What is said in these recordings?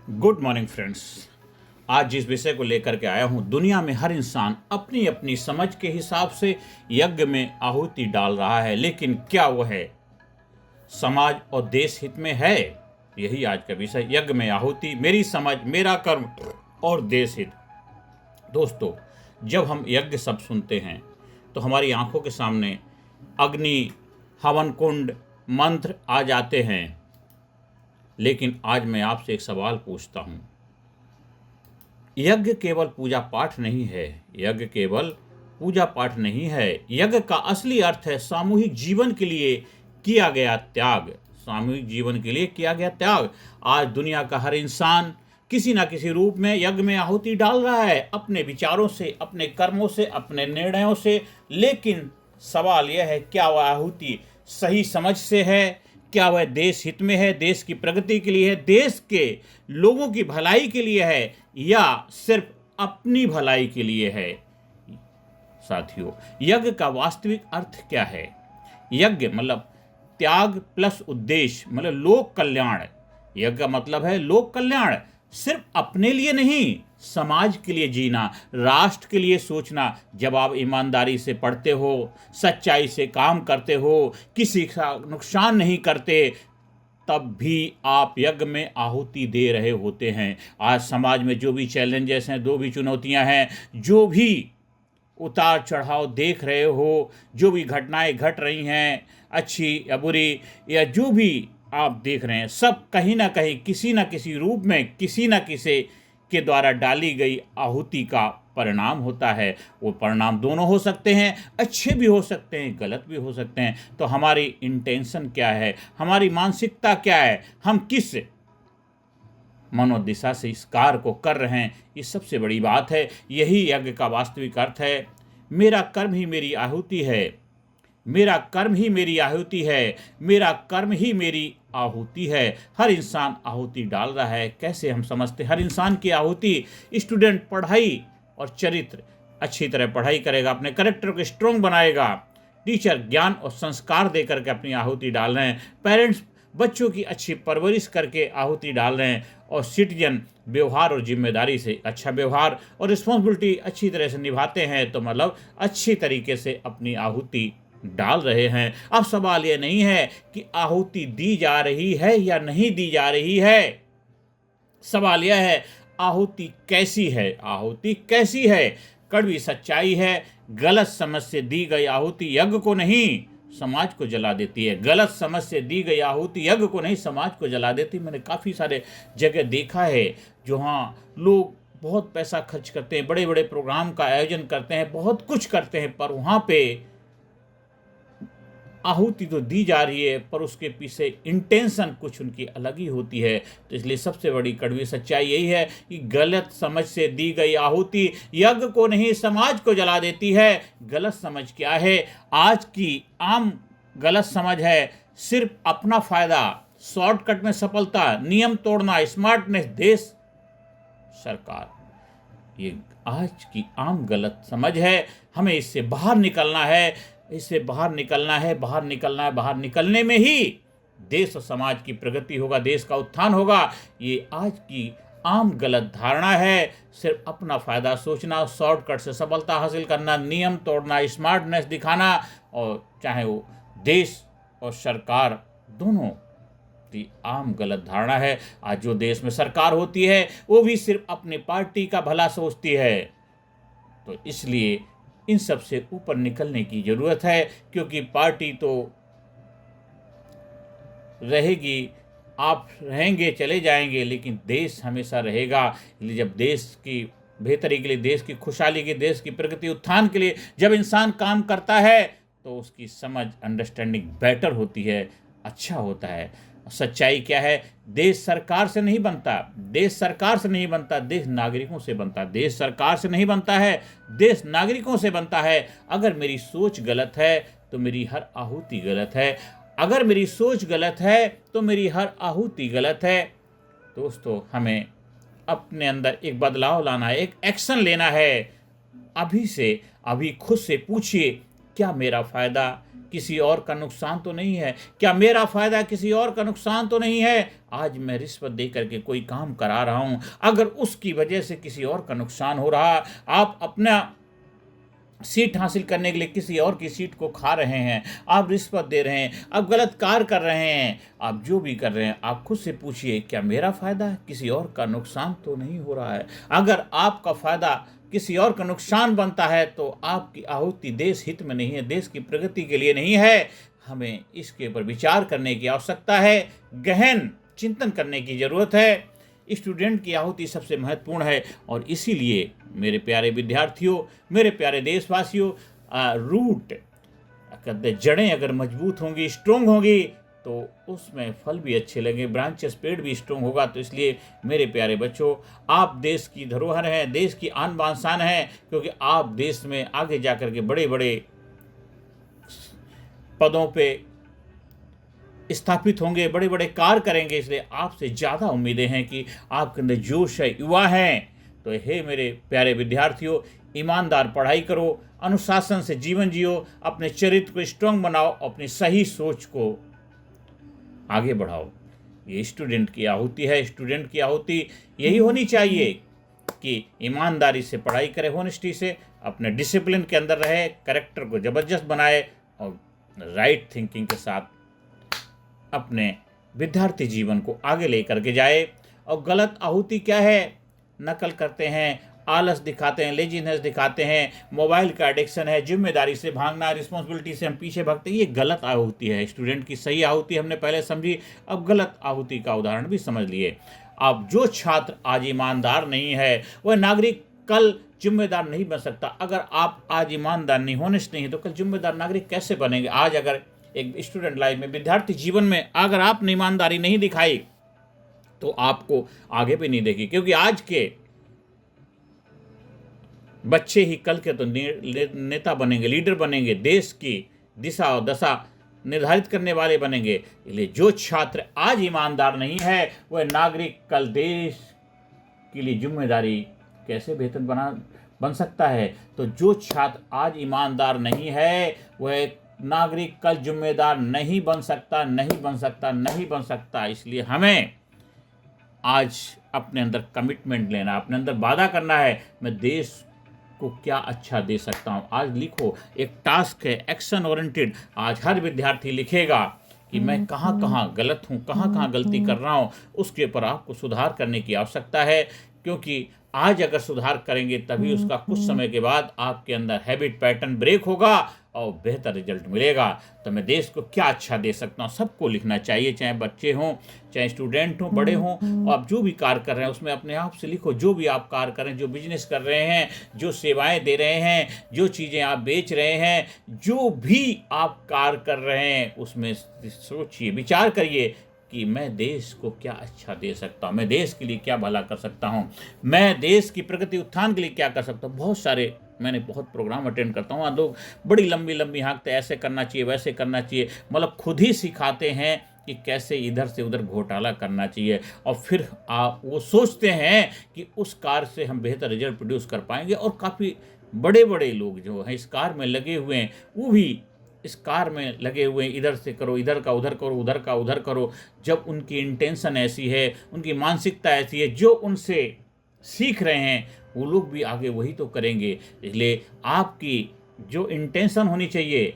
Good morning friends. आज जिस विषय को लेकर के आया हूं, दुनिया में हर इंसान अपनी अपनी समझ के हिसाब से यज्ञ में आहुति डाल रहा है, लेकिन क्या वह है समाज और देश हित में है? यही आज का विषय, यज्ञ में आहुति, मेरी समझ, मेरा कर्म और देश हित। दोस्तों, जब हम यज्ञ शब्द सुनते हैं तो हमारी आंखों के सामने अग्नि, हवन कुंड, मंत्र आ जाते हैं। लेकिन आज मैं आपसे एक सवाल पूछता हूं, यज्ञ केवल पूजा पाठ नहीं है। यज्ञ केवल पूजा पाठ नहीं है। यज्ञ का असली अर्थ है सामूहिक जीवन के लिए किया गया त्याग। सामूहिक जीवन के लिए किया गया त्याग। आज दुनिया का हर इंसान किसी ना किसी रूप में यज्ञ में आहुति डाल रहा है, अपने विचारों से, अपने कर्मों से, अपने निर्णयों से। लेकिन सवाल यह है, क्या वह आहुति सही समझ से है? क्या वह देश हित में है, देश की प्रगति के लिए है, देश के लोगों की भलाई के लिए है, या सिर्फ अपनी भलाई के लिए है? साथियों, यज्ञ का वास्तविक अर्थ क्या है? यज्ञ मतलब त्याग प्लस उद्देश्य, मतलब लोक कल्याण। यज्ञ का मतलब है लोक कल्याण। सिर्फ अपने लिए नहीं, समाज के लिए जीना, राष्ट्र के लिए सोचना। जब आप ईमानदारी से पढ़ते हो, सच्चाई से काम करते हो, किसी का नुकसान नहीं करते, तब भी आप यज्ञ में आहुति दे रहे होते हैं। आज समाज में जो भी चैलेंजेस हैं, जो भी चुनौतियां हैं, जो भी उतार चढ़ाव देख रहे हो, जो भी घटनाएं घट रही हैं, अच्छी या बुरी, या जो भी आप देख रहे हैं, सब कहीं ना कहीं किसी न किसी रूप में किसी न किसी के द्वारा डाली गई आहुति का परिणाम होता है। वो परिणाम दोनों हो सकते हैं, अच्छे भी हो सकते हैं, गलत भी हो सकते हैं। तो हमारी इंटेंशन क्या है, हमारी मानसिकता क्या है, हम किस मनोदिशा से इस कार्य को कर रहे हैं, ये सबसे बड़ी बात है। यही यज्ञ का वास्तविक अर्थ है। मेरा कर्म ही मेरी आहुति है। मेरा कर्म ही मेरी आहुति है। मेरा कर्म ही मेरी आहुति है। हर इंसान आहुति डाल रहा है। कैसे हम समझते हैं हर इंसान की आहुति? स्टूडेंट पढ़ाई और चरित्र, अच्छी तरह पढ़ाई करेगा, अपने करेक्टर को स्ट्रॉन्ग बनाएगा। टीचर ज्ञान और संस्कार देकर के अपनी आहुति डाल रहे हैं। पेरेंट्स बच्चों की अच्छी परवरिश करके आहुति डाल रहे हैं। और सिटीजन व्यवहार और जिम्मेदारी से, अच्छा व्यवहार और रिस्पॉन्सिबिलिटी अच्छी तरह से निभाते हैं, तो मतलब अच्छी तरीके से अपनी आहुति डाल रहे हैं। अब सवाल यह नहीं है कि आहुति दी जा रही है या नहीं दी जा रही है। सवाल यह है, आहुति कैसी है? आहुति कैसी है? कड़वी सच्चाई है, गलत समझ से दी गई आहुति यज्ञ को नहीं, समाज को जला देती है। गलत समझ से दी गई आहुति यज्ञ को नहीं, समाज को जला देती। मैंने काफ़ी सारे जगह देखा है जहाँ लोग बहुत पैसा खर्च करते हैं, बड़े बड़े प्रोग्राम का आयोजन करते हैं, बहुत कुछ करते हैं, पर वहाँ पे आहुति तो दी जा रही है, पर उसके पीछे इंटेंशन कुछ उनकी अलग ही होती है। तो इसलिए सबसे बड़ी कड़वी सच्चाई यही है कि गलत समझ से दी गई आहुति यज्ञ को नहीं, समाज को जला देती है। गलत समझ क्या है? आज की आम गलत समझ है सिर्फ अपना फायदा, शॉर्टकट में सफलता, नियम तोड़ना, स्मार्टनेस, देश, सरकार। ये आज की आम गलत समझ है। हमें इससे बाहर निकलना है, इससे बाहर निकलना है, बाहर निकलना है। बाहर निकलने में ही देश और समाज की प्रगति होगा, देश का उत्थान होगा। ये आज की आम गलत धारणा है। सिर्फ अपना फ़ायदा सोचना, शॉर्टकट से सफलता हासिल करना, नियम तोड़ना, स्मार्टनेस दिखाना, और चाहे वो देश और सरकार दोनों की आम गलत धारणा है। आज जो देश में सरकार होती है वो भी सिर्फ अपनी पार्टी का भला सोचती है। तो इसलिए इन सब से ऊपर निकलने की ज़रूरत है, क्योंकि पार्टी तो रहेगी, आप रहेंगे, चले जाएंगे, लेकिन देश हमेशा रहेगा। इसलिए जब देश की बेहतरी के लिए, देश की खुशहाली के, देश की प्रगति उत्थान के लिए जब इंसान काम करता है, तो उसकी समझ, अंडरस्टैंडिंग बेटर होती है, अच्छा होता है। सच्चाई क्या है? देश सरकार से नहीं बनता, देश सरकार से नहीं बनता, देश नागरिकों से बनता है। देश सरकार से नहीं बनता है, देश नागरिकों से बनता है। अगर मेरी सोच गलत है तो मेरी हर आहुति गलत है। अगर मेरी सोच गलत है तो मेरी हर आहुति गलत है। दोस्तों, हमें अपने अंदर एक बदलाव लाना है, एक एक्शन लेना है। अभी से, अभी खुद से पूछिए, क्या मेरा फ़ायदा किसी और का नुकसान तो नहीं है? क्या मेरा फ़ायदा किसी और का नुकसान तो नहीं है? आज मैं रिश्वत दे करके कोई काम करा रहा हूँ, अगर उसकी वजह से किसी और का नुकसान हो रहा, आप अपना सीट हासिल करने के लिए किसी और की सीट को खा रहे हैं, आप रिश्वत दे रहे हैं, आप गलत कार्य कर रहे हैं, आप जो भी कर रहे हैं, आप खुद से पूछिए, क्या मेरा फ़ायदा है? किसी और का नुकसान तो नहीं हो रहा है? अगर आपका फ़ायदा किसी और का नुकसान बनता है तो आपकी आहुति देश हित में नहीं है, देश की प्रगति के लिए नहीं है। हमें इसके ऊपर विचार करने की आवश्यकता है, गहन चिंतन करने की ज़रूरत है। स्टूडेंट की आहुति सबसे महत्वपूर्ण है और इसीलिए मेरे प्यारे विद्यार्थियों, मेरे प्यारे देशवासियों, रूट कहते जड़ें अगर मजबूत होंगी, स्ट्रोंग होंगी, तो उसमें फल भी अच्छे लगेंगे, ब्रांचेस पेड़ भी स्ट्रोंग होगा। तो इसलिए मेरे प्यारे बच्चों, आप देश की धरोहर हैं, देश की आन बान शान हैं, क्योंकि आप देश में आगे जाकर के बड़े बड़े पदों पे स्थापित होंगे, बड़े बड़े कार्य करेंगे। इसलिए आपसे ज़्यादा उम्मीदें हैं कि आपके अंदर जोश है, युवा हैं। तो हे मेरे प्यारे विद्यार्थियों, ईमानदार पढ़ाई करो, अनुशासन से जीवन जियो, अपने चरित्र को स्ट्रांग बनाओ, अपनी सही सोच को आगे बढ़ाओ। ये स्टूडेंट की आहुति है। स्टूडेंट की आहुति यही होनी चाहिए कि ईमानदारी से पढ़ाई करे, होनेस्टी से, अपने डिसिप्लिन के अंदर रहे, कैरेक्टर को ज़बरदस्त बनाए और राइट थिंकिंग के साथ अपने विद्यार्थी जीवन को आगे लेकर के जाए। और गलत आहुति क्या है? नकल करते हैं, आलस दिखाते हैं, लेजीनेस दिखाते हैं, मोबाइल का एडिक्शन है, जिम्मेदारी से भागना, रिस्पॉन्सिबिलिटी से हम पीछे भागते हैं। ये गलत आहुति है। स्टूडेंट की सही आहुति हमने पहले समझी, अब गलत आहुति का उदाहरण भी समझ लिए। अब जो छात्र आज ईमानदार नहीं है, वह नागरिक कल जिम्मेदार नहीं बन सकता। अगर आप आज ईमानदार नहीं, होनेस्ट नहीं है, तो कल जिम्मेदार नागरिक कैसे बनेंगे? आज अगर एक स्टूडेंट लाइफ में, विद्यार्थी जीवन में अगर आपने ईमानदारी नहीं दिखाई तो आपको आगे भी नहीं देखी, क्योंकि आज के बच्चे ही कल के तो नेता बनेंगे, लीडर बनेंगे, देश की दिशा और दशा निर्धारित करने वाले बनेंगे। इसलिए जो छात्र आज ईमानदार नहीं है, वह नागरिक कल देश के लिए जिम्मेदारी कैसे बेहतर बन सकता है? तो जो छात्र आज ईमानदार नहीं है, वह नागरिक कल जिम्मेदार नहीं बन सकता, नहीं बन सकता, नहीं बन सकता। इसलिए हमें आज अपने अंदर कमिटमेंट लेना, अपने अंदर वादा करना है, मैं देश को क्या अच्छा दे सकता हूँ। आज लिखो, एक टास्क है, एक्शन ओरिएंटेड। आज हर विद्यार्थी लिखेगा कि मैं कहाँ कहाँ गलत हूँ, कहाँ कहाँ गलती कर रहा हूँ, उसके ऊपर आपको सुधार करने की आवश्यकता है। क्योंकि आज अगर सुधार करेंगे तभी उसका कुछ समय के बाद आपके अंदर हैबिट पैटर्न ब्रेक होगा और बेहतर रिजल्ट मिलेगा। तो मैं देश को क्या अच्छा दे सकता हूँ, सबको लिखना चाहिए, चाहे बच्चे हों, चाहे स्टूडेंट हों, बड़े हों। और आप जो भी कार्य कर रहे हैं उसमें अपने आप से लिखो, जो भी आप कार्य कर रहे हैं, जो बिजनेस कर रहे हैं, जो सेवाएं दे रहे हैं, जो चीज़ें आप बेच रहे हैं, जो भी आप कार्य कर रहे हैं, उसमें सोचिए, विचार करिए कि मैं देश को क्या अच्छा दे सकता हूँ, मैं देश के लिए क्या भला कर सकता हूँ, मैं देश की प्रगति उत्थान के लिए क्या कर सकता हूँ। बहुत सारे मैंने बहुत प्रोग्राम अटेंड करता हूँ, लोग बड़ी लंबी लंबी हाँकते, ऐसे करना चाहिए, वैसे करना चाहिए, मतलब खुद ही सिखाते हैं कि कैसे इधर से उधर घोटाला करना चाहिए। और फिर वो सोचते हैं कि उस कार्य से हम बेहतर रिजल्ट प्रोड्यूस कर पाएंगे। और काफ़ी बड़े बड़े लोग जो हैं इस कार्य में लगे हुए हैं, वो भी इस कार में लगे हुए, इधर से करो, इधर का उधर करो, उधर का उधर करो। जब उनकी इंटेंशन ऐसी है, उनकी मानसिकता ऐसी है, जो उनसे सीख रहे हैं वो लोग भी आगे वही तो करेंगे। इसलिए आपकी जो इंटेंशन होनी चाहिए,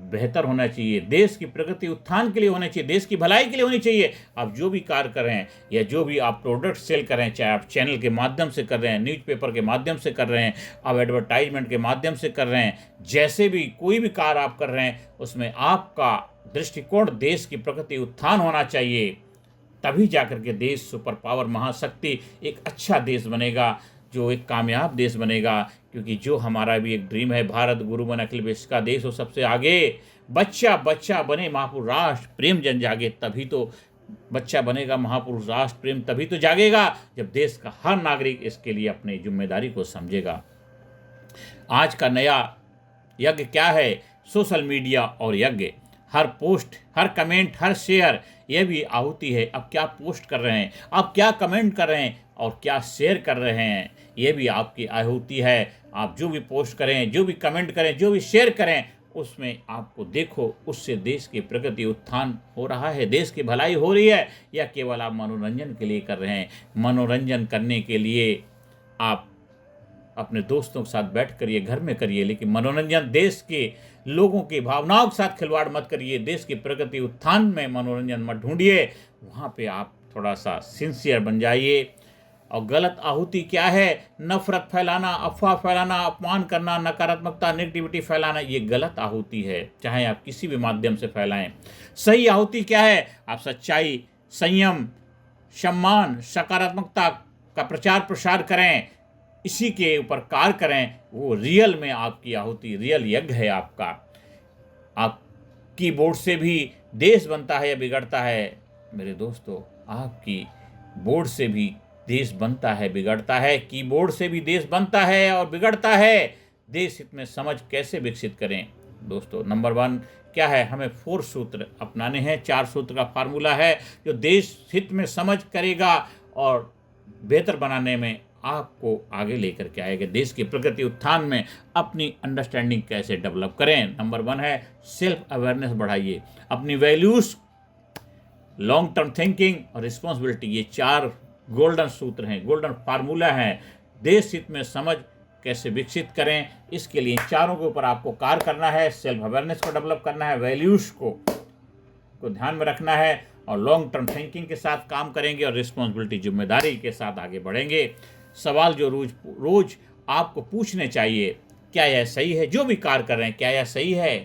बेहतर होना चाहिए, देश की प्रगति उत्थान के लिए होना चाहिए, देश की भलाई के लिए होनी चाहिए। आप जो भी कार्य कर रहे हैं या जो भी आप प्रोडक्ट सेल कर रहे हैं, चाहे आप चैनल के माध्यम से कर रहे हैं, न्यूज़पेपर के माध्यम से कर रहे हैं, आप एडवर्टाइजमेंट के माध्यम से कर रहे हैं, जैसे भी कोई भी कार्य आप कर रहे हैं, उसमें आपका दृष्टिकोण देश की प्रगति उत्थान होना चाहिए। तभी जाकर के देश सुपर पावर, महाशक्ति, एक अच्छा देश बनेगा, जो एक कामयाब देश बनेगा। क्योंकि जो हमारा भी एक ड्रीम है, भारत गुरु बन अखिल विश्व का देश हो सबसे आगे, बच्चा बच्चा बने महापुरुष राष्ट्र प्रेम जन जागे। तभी तो बच्चा बनेगा महापुरुष राष्ट्र प्रेम, तभी तो जागेगा जब देश का हर नागरिक इसके लिए अपनी जिम्मेदारी को समझेगा। आज का नया यज्ञ क्या है? सोशल मीडिया और यज्ञ। हर पोस्ट, हर कमेंट, हर शेयर, यह भी आहुति है। अब क्या पोस्ट कर रहे हैं, आप क्या कमेंट कर रहे हैं और क्या शेयर कर रहे हैं, यह भी आपकी आहुति है। आप जो भी पोस्ट करें, जो भी कमेंट करें, जो भी शेयर करें, उसमें आपको देखो, उससे देश की प्रगति उत्थान हो रहा है, देश की भलाई हो रही है, या केवल आप मनोरंजन के लिए कर रहे हैं। मनोरंजन करने के लिए आप अपने दोस्तों के साथ बैठ करिए, घर में करिए, लेकिन मनोरंजन देश के लोगों की भावनाओं के साथ खिलवाड़ मत करिए। देश की प्रगति उत्थान में मनोरंजन मत ढूंढिए, वहाँ पे आप थोड़ा सा सिंसियर बन जाइए। और गलत आहुति क्या है? नफरत फैलाना, अफवाह फैलाना, अपमान करना, नकारात्मकता, नेगेटिविटी फैलाना, ये गलत आहुति है, चाहे आप किसी भी माध्यम से फैलाएं। सही आहुति क्या है? आप सच्चाई, संयम, सम्मान, सकारात्मकता का प्रचार प्रसार करें, इसी के ऊपर कार्य करें। वो रियल में आपकी आहुति, रियल यज्ञ है आपका। आप कीबोर्ड से भी देश बनता है या बिगड़ता है? मेरे दोस्तों, आपकी बोर्ड से भी देश बनता है, बिगड़ता है। कीबोर्ड से भी देश बनता है और बिगड़ता है। देश हित में समझ कैसे विकसित करें? दोस्तों, नंबर 1 क्या है? हमें 4 सूत्र अपनाने हैं। 4 सूत्र का फार्मूला है जो देश हित में समझ करेगा और बेहतर बनाने में आपको आगे लेकर के आएगा। देश की प्रगति उत्थान में अपनी अंडरस्टैंडिंग कैसे डेवलप करें? नंबर 1 है सेल्फ अवेयरनेस बढ़ाइए, अपनी वैल्यूज, लॉन्ग टर्म थिंकिंग और रिस्पॉन्सिबिलिटी। ये 4 गोल्डन सूत्र हैं, गोल्डन फार्मूला हैं। देश हित में समझ कैसे विकसित करें, इसके लिए चारों के ऊपर आपको कार्य करना है। सेल्फ अवेयरनेस को डेवलप करना है, वैल्यूज को ध्यान में रखना है, और लॉन्ग टर्म थिंकिंग के साथ काम करेंगे और रिस्पॉन्सिबिलिटी, जिम्मेदारी के साथ आगे बढ़ेंगे। सवाल जो रोज आपको पूछने चाहिए, क्या यह सही है? जो भी कार्य कर रहे हैं, क्या यह सही है?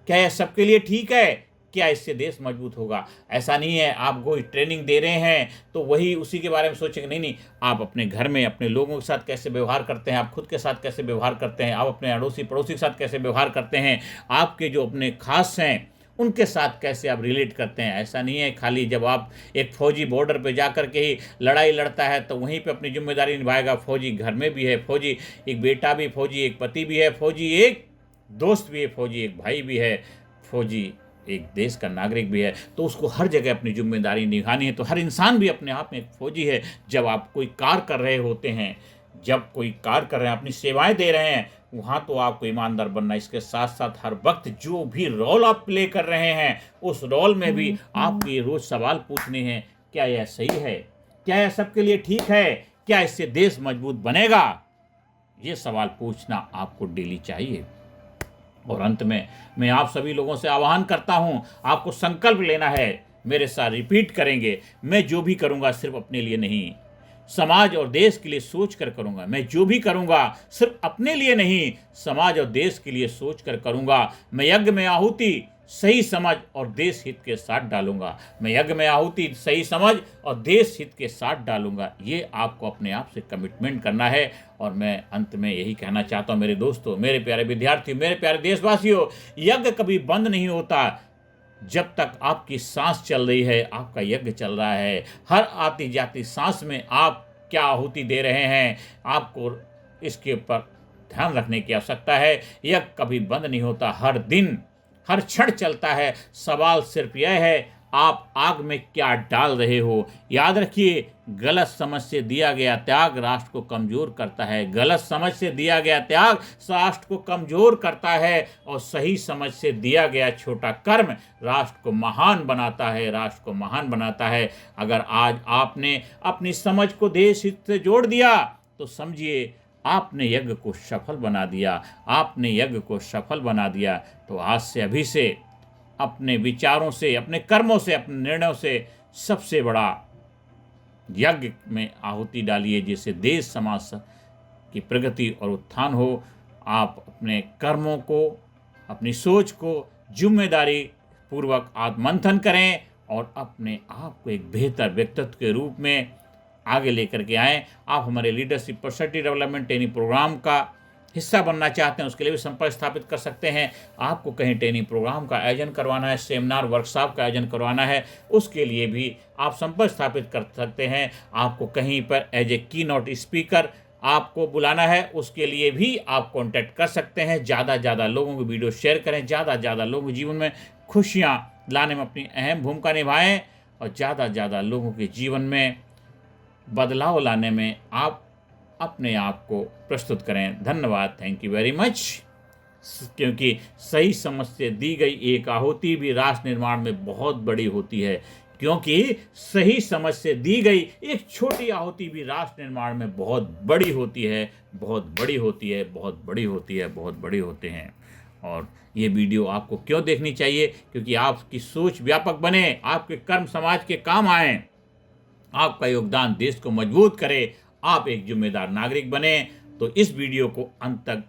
क्या यह सबके लिए ठीक है? क्या इससे देश मजबूत होगा? ऐसा नहीं है आप कोई ट्रेनिंग दे रहे हैं तो वही उसी के बारे में सोचेंगे। नहीं नहीं, आप अपने घर में अपने लोगों के साथ कैसे व्यवहार करते हैं, आप खुद के साथ कैसे व्यवहार करते हैं, आप अपने अड़ोसी पड़ोसी के साथ कैसे व्यवहार करते हैं, आपके जो अपने खास हैं उनके साथ कैसे आप रिलेट करते हैं। ऐसा नहीं है खाली जब आप एक फौजी बॉर्डर पे जा कर के ही लड़ाई लड़ता है तो वहीं पे अपनी जिम्मेदारी निभाएगा। फौजी घर में भी है, फौजी एक बेटा भी, फौजी एक पति भी है, फौजी एक दोस्त भी है, फौजी एक भाई भी है, फौजी एक देश का नागरिक भी है। तो उसको हर जगह अपनी जिम्मेदारी निभानी है। तो हर इंसान भी अपने आप में एक फौजी है। जब आप कोई कार्य कर रहे होते हैं, जब कोई कार्य कर रहे हैं, अपनी सेवाएं दे रहे हैं, वहाँ तो आपको ईमानदार बनना। इसके साथ साथ हर वक्त जो भी रोल आप प्ले कर रहे हैं, उस रोल में भी आपको ये रोज सवाल पूछने हैं, क्या यह सही है? क्या यह सबके लिए ठीक है? क्या इससे देश मजबूत बनेगा? ये सवाल पूछना आपको डेली चाहिए। और अंत में मैं आप सभी लोगों से आह्वान करता हूं, आपको संकल्प लेना है, मेरे साथ रिपीट करेंगे। मैं जो भी करूंगा सिर्फ अपने लिए नहीं, समाज और देश के लिए सोच कर करूंगा। मैं जो भी करूंगा सिर्फ अपने लिए नहीं, समाज और देश के लिए सोच कर करूंगा। मैं यज्ञ में आहुति सही समझ और देश हित के साथ डालूंगा। मैं यज्ञ में आहुति सही समझ और देश हित के साथ डालूंगा। ये आपको अपने आप से कमिटमेंट करना है। और मैं अंत में यही कहना चाहता हूँ मेरे दोस्तों, मेरे प्यारे विद्यार्थियों, मेरे प्यारे देशवासियों, यज्ञ कभी बंद नहीं होता। जब तक आपकी सांस चल रही है, आपका यज्ञ चल रहा है। हर आती जाती सांस में आप क्या आहुति दे रहे हैं, आपको इसके ऊपर ध्यान रखने की आवश्यकता है। यज्ञ कभी बंद नहीं होता, हर दिन हर क्षण चलता है। सवाल सिर्फ यह है, आप आग में क्या डाल रहे हो? याद रखिए, गलत समझ से दिया गया त्याग राष्ट्र को कमजोर करता है। गलत समझ से दिया गया त्याग राष्ट्र को कमजोर करता है, और सही समझ से दिया गया छोटा कर्म राष्ट्र को महान बनाता है, राष्ट्र को महान बनाता है। अगर आज आपने अपनी समझ को देश हित से जोड़ दिया तो समझिए आपने यज्ञ को सफल बना दिया। आपने यज्ञ को सफल बना दिया। तो आज से, अभी से अपने विचारों से, अपने कर्मों से, अपने निर्णयों से सबसे बड़ा यज्ञ में आहुति डालिए, जिससे देश समाज की प्रगति और उत्थान हो। आप अपने कर्मों को, अपनी सोच को जिम्मेदारी पूर्वक आत्ममंथन करें और अपने आप को एक बेहतर व्यक्तित्व के रूप में आगे लेकर के आएँ। आप हमारे leadership personality development training program का हिस्सा बनना चाहते हैं, उसके लिए भी संपर्क स्थापित कर सकते हैं। आपको कहीं ट्रेनिंग प्रोग्राम का आयोजन करवाना है, सेमिनार वर्कशॉप का आयोजन करवाना है, उसके लिए भी आप संपर्क स्थापित कर सकते हैं। आपको कहीं पर एज ए की नोट स्पीकर आपको बुलाना है, उसके लिए भी आप कॉन्टैक्ट कर सकते हैं। ज़्यादा से ज़्यादा लोगों को वीडियो शेयर करें, ज़्यादा से ज़्यादा लोगों के जीवन में खुशियाँ लाने में अपनी अहम भूमिका निभाएं और ज़्यादा से ज़्यादा लोगों के जीवन में बदलाव लाने में आप अपने आप को प्रस्तुत करें। धन्यवाद। Thank you very much. क्योंकि सही समझ से दी गई एक आहुति भी राष्ट्र निर्माण में बहुत बड़ी होती है। क्योंकि सही समझ से दी गई एक छोटी आहुति भी राष्ट्र निर्माण में बहुत बड़ी होती है, बहुत बड़ी होती है, बहुत बड़ी होती है, बहुत बड़ी होते हैं। और ये वीडियो आपको क्यों देखनी चाहिए? क्योंकि आपकी सोच व्यापक बने, आपके कर्म समाज के काम आए, आपका योगदान देश को मजबूत करे, आप एक जिम्मेदार नागरिक बने। तो इस वीडियो को अंत तक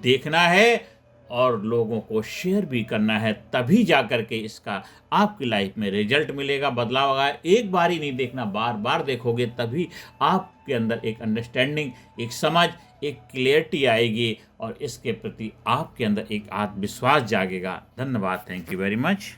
देखना है और लोगों को शेयर भी करना है, तभी जा कर के इसका आपकी लाइफ में रिजल्ट मिलेगा, बदलाव होगा। एक बार ही नहीं देखना, बार बार देखोगे तभी आपके अंदर एक अंडरस्टैंडिंग, एक समझ, एक क्लियरिटी आएगी और इसके प्रति आपके अंदर एक आत्मविश्वास जागेगा। धन्यवाद। Thank you very much.